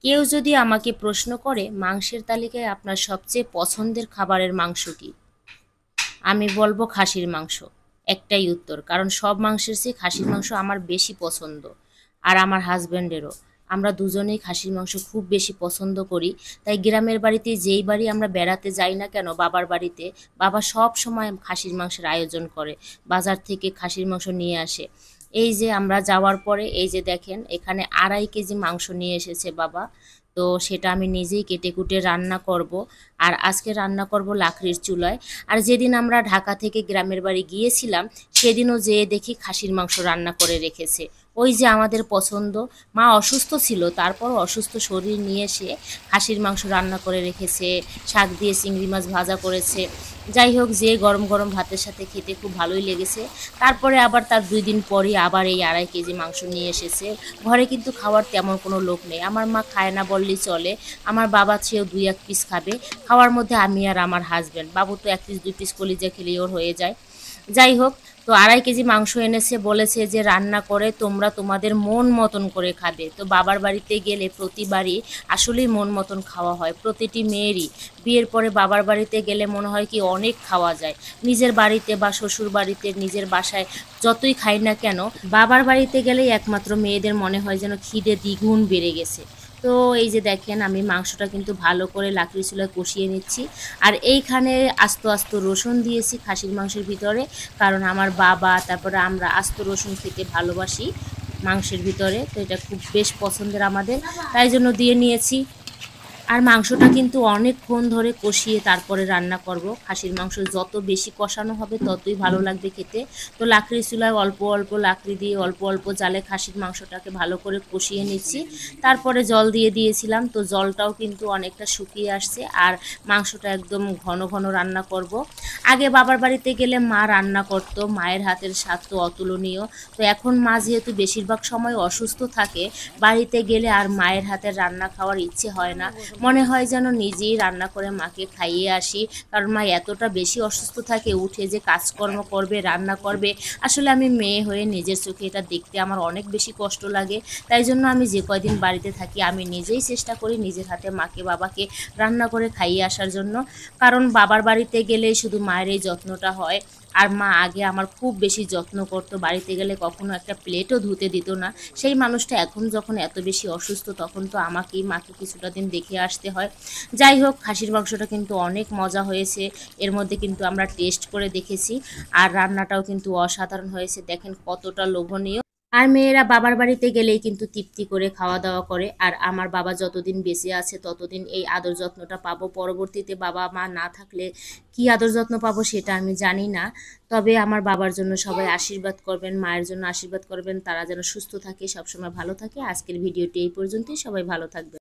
কেউ যদি আমাকে প্রশ্ন করে মাংসের তালিকায় আপনার সবচেয়ে পছন্দের খাবারের মাংস কি, আমি বলবো খাসির মাংস। একটাই উত্তর, কারণ সব মাংসের চেয়ে খাসির মাংস আমার বেশি পছন্দ। আর আমার হাজব্যান্ডেরও। আমরা দুজনেই খাসির মাংস খুব বেশি পছন্দ করি। তাই গ্রামের বাড়িতে যেই বাড়ি আমরা বেড়াতে যাই না কেন, বাবার বাড়িতে, বাবা সব সময় খাসির মাংসের আয়োজন করে। বাজার থেকে খাসির মাংস নিয়ে আসে। এই যে আমরা যাওয়ার পরে এই যে দেখেন এখানে 2.5 কেজি মাংস নিয়ে এসেছে বাবা। তো সেটা আমি নিজেই কেটে কুটে রান্না করব। আর আজকে রান্না করব লাকড়ির চুলায়। আর যেদিন আমরা ঢাকা থেকে গ্রামের বাড়ি গিয়েছিলাম সেদিনও যেয়ে দেখি খাসির মাংস রান্না করে রেখেছে। ওই যে আমাদের পছন্দ। মা অসুস্থ ছিল, তারপর অসুস্থ শরীর নিয়ে সে খাসির মাংস রান্না করে রেখেছে, শাক দিয়ে চিংড়ি মাছ ভাজা করেছে। যাই হোক, যে গরম গরম ভাতের সাথে খেতে খুব ভালোই লেগেছে। তারপরে আবার তার 2 দিন পরই আবার এই 2.5 কেজি মাংস নিয়ে এসেছে। ঘরে কিন্তু খাওয়ার তেমন কোনো লোক নেই, আমার মা খায় না বললেই চলে। আমার বাবা চেয়েও 2-1 পিস খাবে। খাওয়ার মধ্যে আমি আর আমার হাজব্যান্ড, বাবু তো 1 পিস 2 পিস কলিজা খেলেই ওর হয়ে যায়। যাই হোক, তো 2.5 কেজি মাংস এনেছে, বলেছে যে রান্না করে তোমরা তোমাদের মন মতন করে খাবে। তো বাবার বাড়িতে গেলে প্রতিবারই আসলেই মন মতন খাওয়া হয় প্রতিটি মেয়েরই। বিয়ের পরে বাবার বাড়িতে গেলে মনে হয় কি অনেক খাওয়া যায়। নিজের বাড়িতে বা শ্বশুর বাড়িতে নিজের বাসায় যতই খাই না কেন, বাবার বাড়িতে গেলেই একমাত্র মেয়েদের মনে হয় যেন খিদে দ্বিগুণ বেড়ে গেছে। তো এই যে দেখেন আমি মাংসটা কিন্তু ভালো করে লাকড়ি চুলায় কষিয়ে নিচ্ছি। আর এইখানে আস্ত আস্ত রসুন দিয়েছি খাসির মাংসের ভিতরে, কারণ আমার বাবা তারপরে আমরা আস্ত রসুন খেতে ভালোবাসি মাংসের ভিতরে। তো এটা খুব বেশ পছন্দের আমাদের, তাই জন্য দিয়ে নিয়েছি। আর মাংসটা কিন্তু অনেকক্ষণ ধরে কষিয়ে তারপরে রান্না করব। খাসির মাংস যত বেশি কষানো হবে ততই ভালো লাগবে খেতে। তো লাকড়ির চুলায় অল্প অল্প লাকড়ি দিয়ে অল্প অল্প জালে খাসির মাংসটাকে ভালো করে কষিয়ে নিচ্ছি। তারপরে জল দিয়ে দিয়েছিলাম, তো জলটাও কিন্তু অনেকটা শুকিয়ে আসছে। আর মাংসটা একদম ঘন ঘন রান্না করব। আগে বাবার বাড়িতে গেলে মা রান্না করতো, মায়ের হাতের স্বাদ তো অতুলনীয়। তো এখন মা যেহেতু বেশিরভাগ সময় অসুস্থ থাকে, বাড়িতে গেলে আর মায়ের হাতের রান্না খাওয়ার ইচ্ছে হয় না। মনে হয় যেন নিজেই রান্না করে মাকে খাইয়ে আসি। কারণ মা এতটা বেশি অসুস্থ থাকে, উঠে যে কাজকর্ম করবে, রান্না করবে, আসলে আমি মেয়ে হয়ে নিজের চোখে এটা দেখতে আমার অনেক বেশি কষ্ট লাগে। তাই জন্য আমি যে কয়দিন বাড়িতে থাকি আমি নিজেই চেষ্টা করি নিজের হাতে মাকে বাবাকে রান্না করে খাইয়ে আসার জন্য। কারণ বাবার বাড়িতে গেলে শুধু মায়ের এই যত্নটা হয়। আর মা আগে আমার খুব বেশি যত্ন করতো, বাড়িতে গেলে কখনো একটা প্লেটও ধুতে দিত না। সেই মানুষটা এখন যখন এত বেশি অসুস্থ, তখন তো আমাকেই মাকে কিছুটা দিন দেখে আসতে হয়। যাই হোক, খাসির মাংসটা কিন্তু অনেক মজা হয়েছে। এর মধ্যে কিন্তু আমরা টেস্ট করে দেখেছি। আর রান্নাটাও কিন্তু অসাধারণ হয়েছে, দেখেন কতটা লোভনীয়। আর মেয়েরা বাবার বাড়িতে গেলেই কিন্তু তৃপ্তি করে খাওয়া দাওয়া করে। আর আমার বাবা যতদিন বেঁচে আছে ততদিন এই আদর যত্নটা পাবো। পরবর্তীতে বাবা মা না থাকলে কি আদর যত্ন পাবো সেটা আমি জানি না। তবে আমার বাবার জন্য সবাই আশীর্বাদ করবেন, মায়ের জন্য আশীর্বাদ করবেন, তারা যেন সুস্থ থাকে, সবসময় ভালো থাকে। আজকের ভিডিওটি এই পর্যন্তই, সবাই ভালো থাকবে।